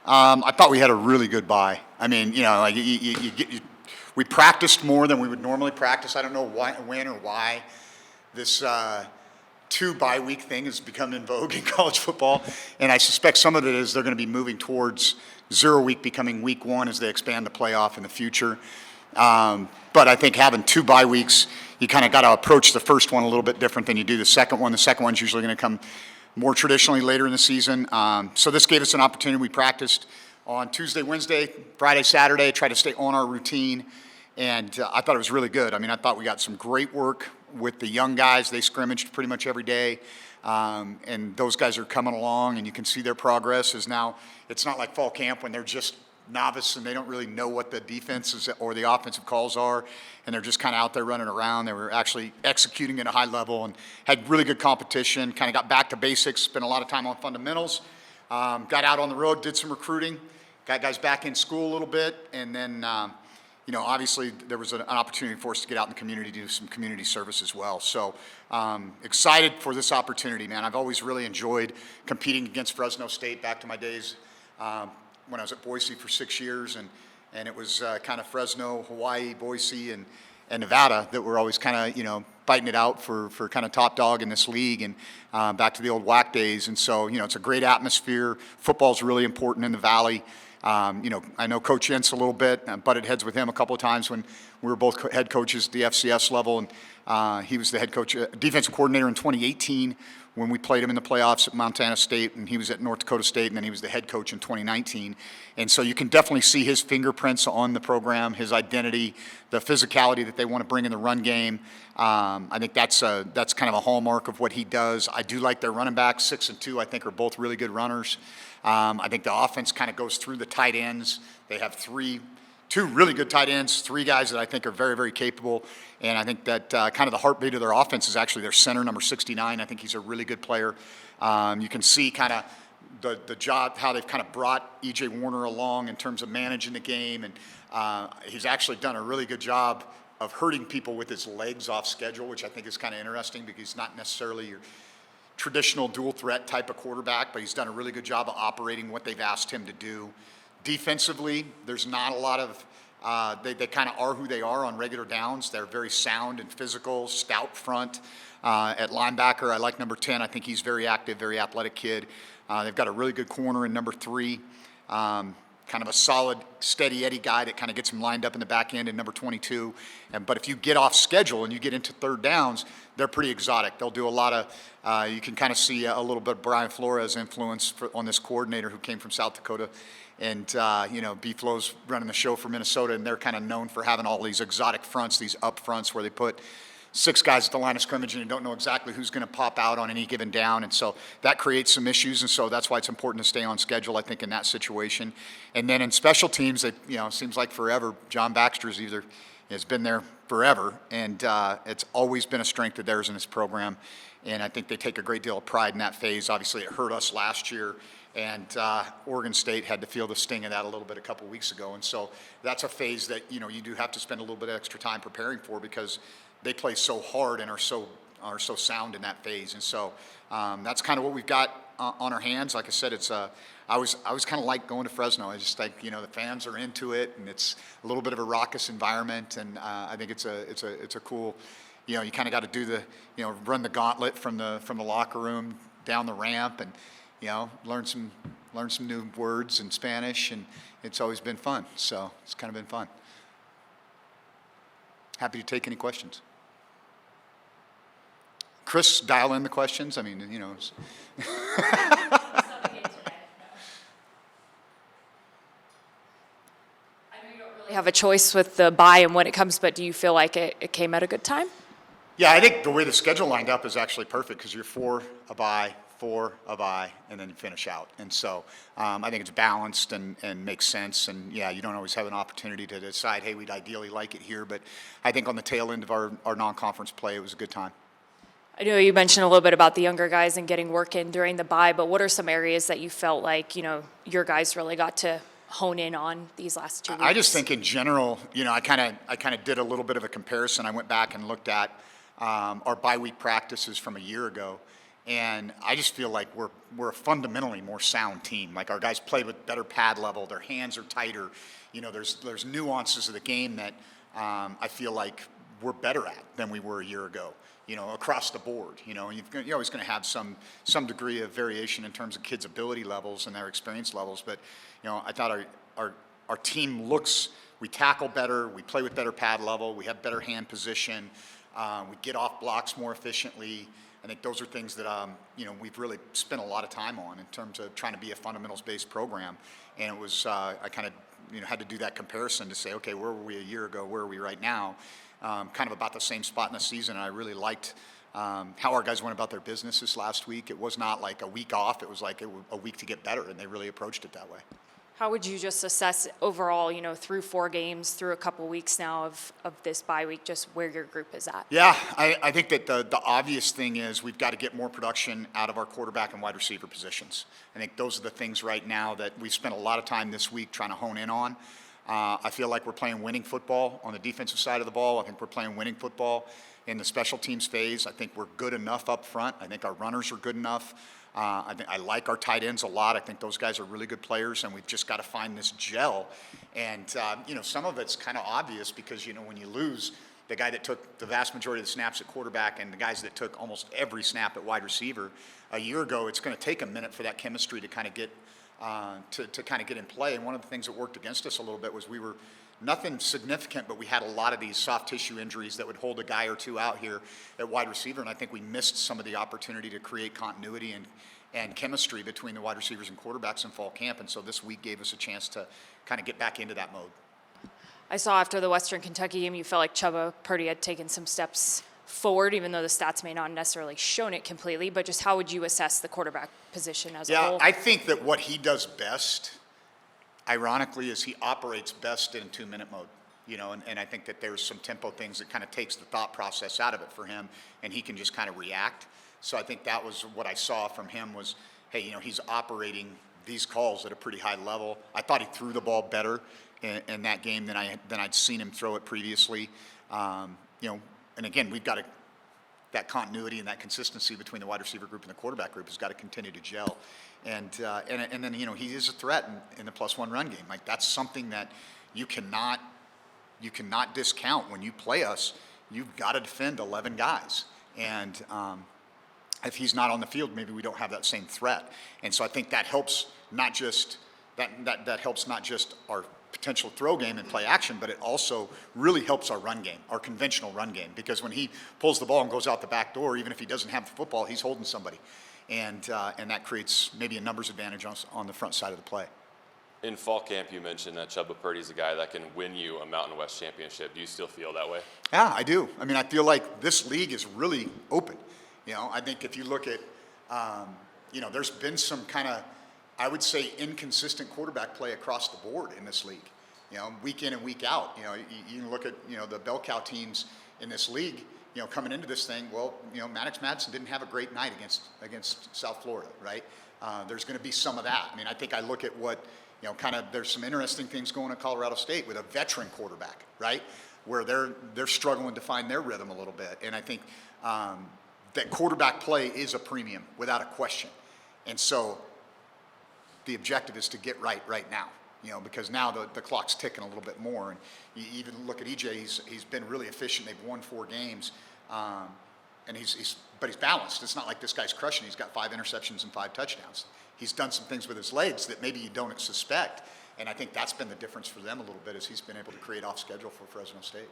I thought we had a really good bye. I mean, like we practiced more than we would normally practice. I don't know when or why this 2 bye week thing has become in vogue in college football, and I suspect some of it is they're going to be moving towards 0 week becoming week 1 as they expand the playoff in the future. But I think having 2 bye weeks, you kind of got to approach the first one a little bit different than you do the second one. The second one's usually going to come more traditionally later in the season. So this gave us an opportunity. We practiced on Tuesday, Wednesday, Friday, Saturday, tried to stay on our routine, and I thought it was really good. I mean, I thought we got some great work with the young guys. They scrimmaged pretty much every day, and those guys are coming along, and you can see their progress is now. It's not like fall camp when they're just novice and they don't really know what the defenses or the offensive calls are, and they're just kind of out there running around. They were actually executing at a high level and had really good competition, kind of got back to basics, spent a lot of time on fundamentals, got out on the road, did some recruiting, got guys back in school a little bit, and then obviously there was an opportunity for us to get out in the community, do some community service as well. So excited for this opportunity, man. I've always really enjoyed competing against Fresno State back to my days when I was at Boise for 6 years, and it was kind of Fresno, Hawaii, Boise, and Nevada that were always kind of, fighting it out for kind of top dog in this league, and back to the old WAC days. And so, it's a great atmosphere. Football's really important in the Valley. I know Coach Yentz a little bit. I butted heads with him a couple of times when we were both head coaches at the FCS level, and he was the head coach, defensive coordinator in 2018 when we played him in the playoffs at Montana State, and he was at North Dakota State, and then he was the head coach in 2019. And so you can definitely see his fingerprints on the program, his identity, the physicality that they want to bring in the run game. I think that's kind of a hallmark of what he does. I do like their running backs, 6 and 2. I think are both really good runners. I think the offense kind of goes through the tight ends. They have 2 really good tight ends, 3 guys that I think are very, very capable. And I think that kind of the heartbeat of their offense is actually their center, number 69. I think he's a really good player. You can see kind of the job, how they've kind of brought E.J. Warner along in terms of managing the game. And he's actually done a really good job of hurting people with his legs off schedule, which I think is kind of interesting because he's not necessarily your traditional dual threat type of quarterback, but he's done a really good job of operating what they've asked him to do. Defensively, there's not a lot of they kind of are who they are on regular downs. They're very sound and physical, stout front. At linebacker, I like number 10. I think he's very active, very athletic kid. They've got a really good corner in number 3. Kind of a solid, steady Eddie guy that kind of gets him lined up in the back end in number 22. But if you get off schedule and you get into third downs, they're pretty exotic. They'll do a lot of, you can kind of see a little bit of Brian Flores' influence on this coordinator who came from South Dakota. And, B-Flow's running the show for Minnesota, and they're kind of known for having all these exotic fronts, these up fronts where they put 6 guys at the line of scrimmage and you don't know exactly who's going to pop out on any given down. And so that creates some issues, and so that's why it's important to stay on schedule, I think, in that situation. And then in special teams, it seems like forever, John Baxter's has been there forever, and it's always been a strength of theirs in this program. And I think they take a great deal of pride in that phase. Obviously, it hurt us last year. And Oregon State had to feel the sting of that a little bit a couple weeks ago. And so that's a phase that, you do have to spend a little bit of extra time preparing for because they play so hard and are so sound in that phase. And so that's kind of what we've got on our hands. Like I said, I was kind of like going to Fresno. I just think, the fans are into it, and it's a little bit of a raucous environment. And I think it's a cool, you kind of got to do run the gauntlet from the locker room down the ramp and, learn some new words in Spanish, and it's always been fun. So it's kind of been fun. Happy to take any questions. Chris, dial in the questions. I mean, I know you don't really have a choice with the bye and when it comes, but do you feel like it came at a good time? Yeah, I think the way the schedule lined up is actually perfect because you're 4 a bye, 4 a bye, and then you finish out. And so I think it's balanced and makes sense. And yeah, you don't always have an opportunity to decide, hey, we'd ideally like it here. But I think on the tail end of our non-conference play, it was a good time. I know you mentioned a little bit about the younger guys and getting work in during the bye, but what are some areas that you felt like, your guys really got to hone in on these last 2 weeks? I just think in general, I kind of did a little bit of a comparison. I went back and looked at our bye week practices from a year ago. And I just feel like we're a fundamentally more sound team. Like our guys play with better pad level, their hands are tighter. You know, there's nuances of the game that I feel like we're better at than we were a year ago. You know, across the board. You know, you're always going to have some degree of variation in terms of kids' ability levels and their experience levels. But you know, I thought our team looks. We tackle better. We play with better pad level. We have better hand position. We get off blocks more efficiently. I think those are things that you know, we've really spent a lot of time on in terms of trying to be a fundamentals-based program. And it was I kind of, you know, had to do that comparison to say, okay, where were we a year ago? Where are we right now? Kind of about the same spot in the season. And I really liked how our guys went about their business this last week. It was not like a week off. It was like a week to get better, and they really approached it that way. How would you just assess overall, you know, through 4 games, through a couple weeks now of this bye week, just where your group is at? Yeah, I think that the obvious thing is we've got to get more production out of our quarterback and wide receiver positions. I think those are the things right now that we've spent a lot of time this week trying to hone in on. I feel like we're playing winning football on the defensive side of the ball. I think we're playing winning football in the special teams phase. I think we're good enough up front. I think our runners are good enough. I like our tight ends a lot. I think those guys are really good players, and we've just got to find this gel. And, you know, some of it's kind of obvious because, you know, when you lose the guy that took the vast majority of the snaps at quarterback and the guys that took almost every snap at wide receiver a year ago, it's going to take a minute for that chemistry to kind of get to kind of get in play. And one of the things that worked against us a little bit was we were nothing significant, but we had a lot of these soft tissue injuries that would hold a guy or two out here at wide receiver, and I think we missed some of the opportunity to create continuity and chemistry between the wide receivers and quarterbacks in fall camp, and so this week gave us a chance to kind of get back into that mode. I saw after the Western Kentucky game, you felt like Chuba Purdy had taken some steps forward, even though the stats may not necessarily shown it completely, but just how would you assess the quarterback position as a whole? Yeah, I think that what he does best, ironically, is he operates best in 2-minute mode. You know, and I think that there's some tempo things that kind of takes the thought process out of it for him, and he can just kind of react. So I think that was what I saw from him was, hey, you know, he's operating these calls at a pretty high level. I thought he threw the ball better in that game than I'd seen him throw it previously. You know, and again, we've got that continuity and that consistency between the wide receiver group and the quarterback group has got to continue to gel. And then, you know, he is a threat in the +1 run game. Like, that's something that you cannot discount. When you play us, you've got to defend 11 guys. And if he's not on the field, maybe we don't have that same threat. And so I think that helps not just that helps not just our potential throw game and play action, but it also really helps our run game, our conventional run game, because when he pulls the ball and goes out the back door, even if he doesn't have the football, he's holding somebody. And that creates maybe a numbers advantage on the front side of the play. In fall camp, you mentioned that Chuba Purdy's a guy that can win you a Mountain West championship. Do you still feel that way? Yeah, I do. I mean, I feel like this league is really open. You know, I think if you look at, you know, there's been some kind of, I would say, inconsistent quarterback play across the board in this league. You know, week in and week out. You know, you can look at, you know, the bell cow teams in this league. You know, coming into this thing, well, you know, Maddox Madsen didn't have a great night against South Florida, right? There's going to be some of that. I mean, I think I look at what, you know, kind of there's some interesting things going at Colorado State with a veteran quarterback, right? Where they're struggling to find their rhythm a little bit. And I think that quarterback play is a premium without a question. And so the objective is to get right now, you know, because now the clock's ticking a little bit more. And you even look at EJ, he's been really efficient. They've won 4 games. And he's balanced. It's not like this guy's crushing. He's got 5 interceptions and 5 touchdowns. He's done some things with his legs that maybe you don't suspect. And I think that's been the difference for them a little bit, is he's been able to create off schedule for Fresno State.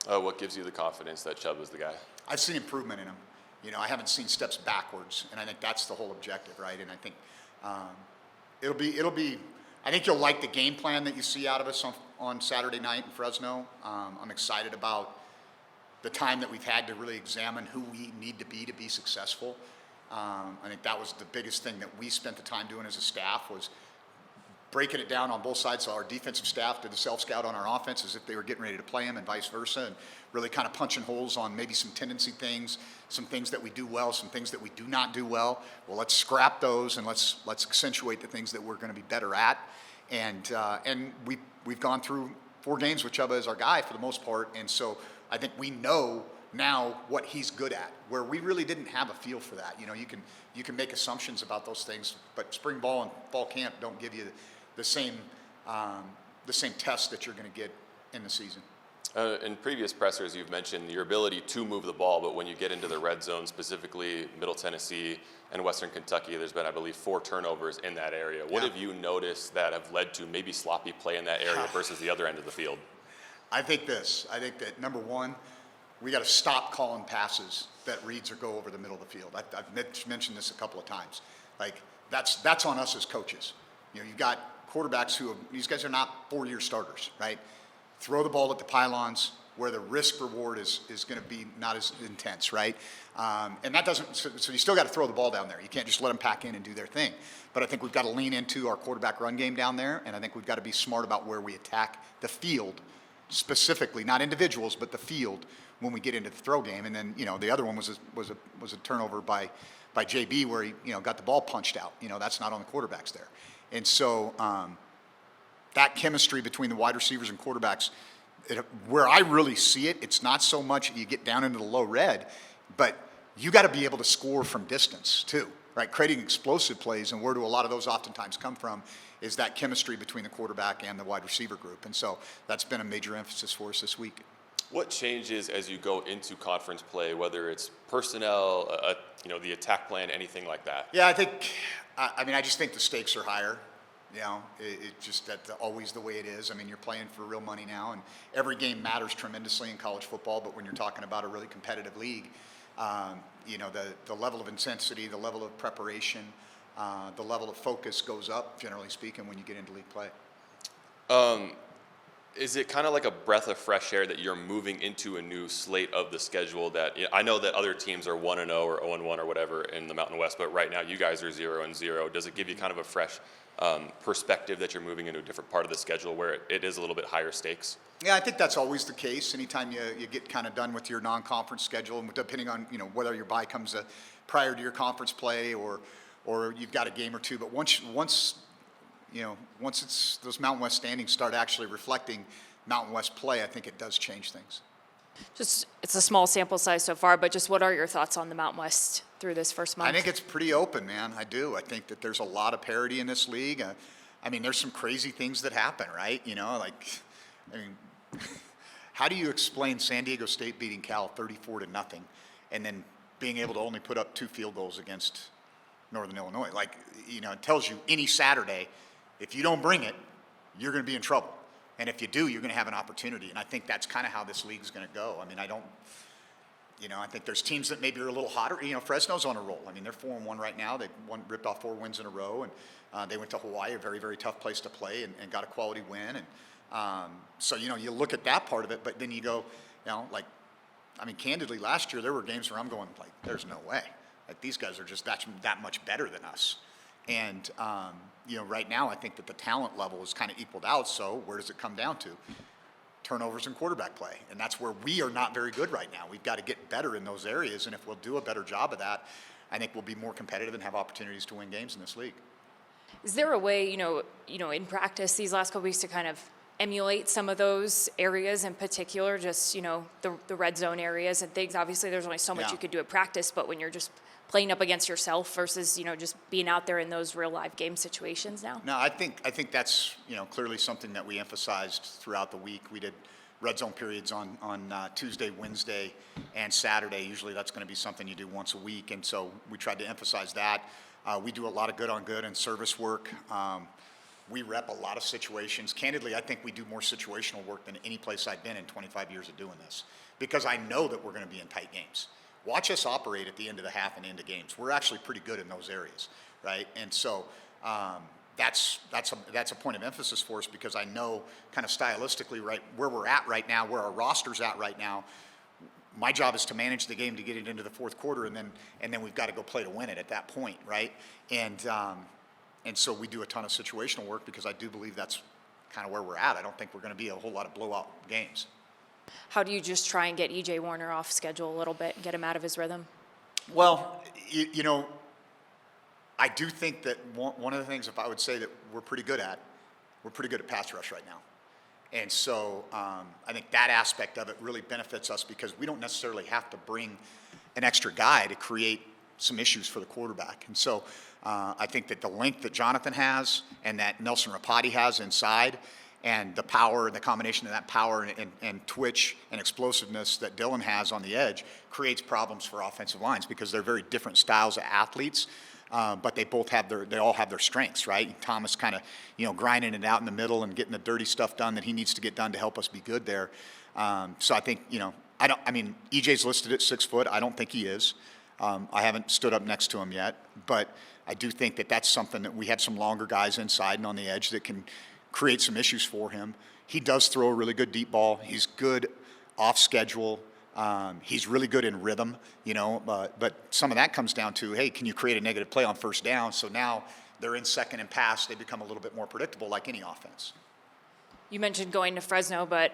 What gives you the confidence that Chubb is the guy? I've seen improvement in him. You know, I haven't seen steps backwards, and I think that's the whole objective, right? And I think it'll be. I think you'll like the game plan that you see out of us on Saturday night in Fresno. I'm excited about the time that we've had to really examine who we need to be successful. I think that was the biggest thing that we spent the time doing as a staff, was breaking it down on both sides. So our defensive staff did the self-scout on our offense as if they were getting ready to play them, and vice versa, and really kind of punching holes on maybe some tendency things, some things that we do well, some things that we do not do well. Well, let's scrap those and let's accentuate the things that we're going to be better at. And we've gone through 4 games with Chuba as our guy for the most part, and so I think we know now what he's good at, where we really didn't have a feel for that. You can make assumptions about those things, but spring ball and fall camp don't give you the same test that you're going to get in the season. In previous pressers, you've mentioned your ability to move the ball, but when you get into the red zone, specifically Middle Tennessee and Western Kentucky, there's been, I believe, 4 turnovers in that area. What have you noticed that have led to maybe sloppy play in that area versus the other end of the field? I think that number one, we got to stop calling passes that reads or go over the middle of the field. I've mentioned this a couple of times. Like that's on us as coaches. You've got quarterbacks these guys are not 4-year starters, right? Throw the ball at the pylons where the risk reward is going to be not as intense, right? And that doesn't, so you still got to throw the ball down there. You can't just let them pack in and do their thing. But I think we've got to lean into our quarterback run game down there, and I think we've got to be smart about where we attack the field specifically, not individuals, but the field when we get into the throw game. And then, the other one was a turnover by JB where he, got the ball punched out. That's not on the quarterbacks there. And so, that chemistry between the wide receivers and quarterbacks, where I really see it, it's not so much you get down into the low red, but you got to be able to score from distance too, right? Creating explosive plays, and where do a lot of those oftentimes come from is that chemistry between the quarterback and the wide receiver group. And so that's been a major emphasis for us this week. What changes as you go into conference play, whether it's personnel, the attack plan, anything like that? Yeah, I just think the stakes are higher. It's just that's always the way it is. I mean, you're playing for real money now, and every game matters tremendously in college football. But when you're talking about a really competitive league, the level of intensity, the level of preparation, the level of focus goes up, generally speaking, when you get into league play. Is it kind of like a breath of fresh air that you're moving into a new slate of the schedule that, I know that other teams are 1-0 or 0-1 or whatever in the Mountain West, but right now you guys are 0-0. Does it give you kind of a fresh perspective that you're moving into a different part of the schedule where it is a little bit higher stakes? Yeah, I think that's always the case. Anytime you get kind of done with your non-conference schedule, and depending on whether your bye comes prior to your conference play or you've got a game or two, but once it's those Mountain West standings start actually reflecting Mountain West play, I think it does change things. It's a small sample size so far, but just what are your thoughts on the Mountain West through this first month? I think it's pretty open, man. I do. I think that there's a lot of parity in this league. There's some crazy things that happen, right? How do you explain San Diego State beating Cal 34-0 and then being able to only put up 2 field goals against Northern Illinois? It tells you any Saturday, if you don't bring it, you're going to be in trouble. And if you do, you're going to have an opportunity. And I think that's kind of how this league's going to go. I think there's teams that maybe are a little hotter. Fresno's on a roll. They're 4-1 right now. They've ripped off 4 wins in a row. And they went to Hawaii, a very, very tough place to play, and got a quality win. And so, you look at that part of it, but then you go, candidly, last year there were games where I'm going, there's no way. These guys are just that much better than us. And, right now I think that the talent level is kind of equaled out. So where does it come down to? Turnovers and quarterback play. And that's where we are not very good right now. We've got to get better in those areas. And if we'll do a better job of that, I think we'll be more competitive and have opportunities to win games in this league. Is there a way, in practice these last couple weeks to kind of emulate some of those areas in particular, just, the red zone areas and things? Obviously, there's only so much you could do at practice, but when you're just playing up against yourself versus, just being out there in those real live game situations now? No, I think that's, clearly something that we emphasized throughout the week. We did red zone periods on Tuesday, Wednesday, and Saturday. Usually that's going to be something you do once a week. And so we tried to emphasize that. We do a lot of good on good and service work. We rep a lot of situations. Candidly, I think we do more situational work than any place I've been in 25 years of doing this, because I know that we're going to be in tight games. Watch us operate at the end of the half and into games. We're actually pretty good in those areas, right? And so that's a point of emphasis for us, because I know kind of stylistically, right, where we're at right now, where our roster's at right now. My job is to manage the game to get it into the fourth quarter, and then we've got to go play to win it at that point, right? And so we do a ton of situational work, because I do believe that's kind of where we're at. I don't think we're going to be a whole lot of blowout games. How do you just try and get E.J. Warner off schedule a little bit and get him out of his rhythm? Well, I do think that one of the things, if I would say that we're pretty good at pass rush right now. And so I think that aspect of it really benefits us because we don't necessarily have to bring an extra guy to create some issues for the quarterback. And so I think that the length that Jonathan has and that Nelson Rapati has inside, and the power, the combination of that power and twitch and explosiveness that Dylan has on the edge creates problems for offensive lines because they're very different styles of athletes. But they all have their strengths, right? Thomas kind of, grinding it out in the middle and getting the dirty stuff done that he needs to get done to help us be good there. So I think, EJ's listed at 6 foot. I don't think he is. I haven't stood up next to him yet, but I do think that that's something that we have some longer guys inside and on the edge that can create some issues for him. He does throw a really good deep ball. He's good off schedule. He's really good in rhythm, but some of that comes down to, hey, can you create a negative play on first down? So now they're in second and pass. They become a little bit more predictable like any offense. You mentioned going to Fresno, but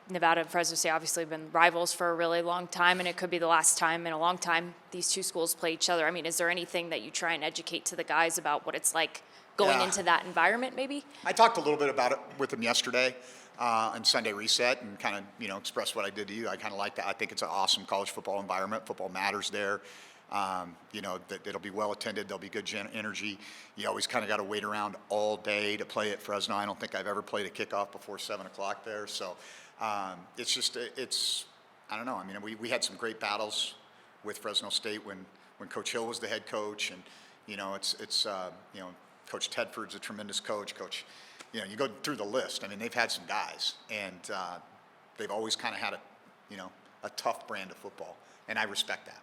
Nevada and Fresno State obviously have been rivals for a really long time, and it could be the last time in a long time these two schools play each other. I mean, is there anything that you try and educate to the guys about what it's like going into that environment maybe? I talked a little bit about it with them yesterday on Sunday Reset and kind of, expressed what I did to you. I kind of like that. I think it's an awesome college football environment. Football matters there. That it'll be well attended. There'll be good energy. You always kind of got to wait around all day to play at Fresno. I don't think I've ever played a kickoff before 7 o'clock there. So it's just, I don't know. I mean, we had some great battles with Fresno State when Coach Hill was the head coach. And, Coach Tedford's a tremendous coach. You go through the list. I mean, they've had some guys. And they've always kind of had a tough brand of football. And I respect that.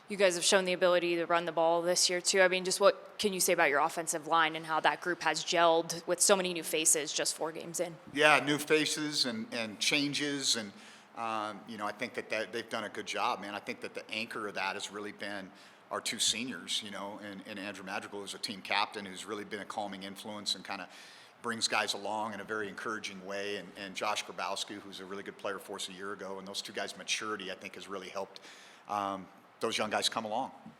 You guys have shown the ability to run the ball this year, too. I mean, just what can you say about your offensive line and how that group has gelled with so many new faces just 4 games in? Yeah, new faces and changes. And, I think that they've done a good job, man. I think that the anchor of that has really been our 2 seniors, and Andrew Madrigal, who's a team captain, who's really been a calming influence and kind of brings guys along in a very encouraging way. And Josh Grabowski, who's a really good player for us a year ago. And those 2 guys' maturity, I think, has really helped those young guys come along.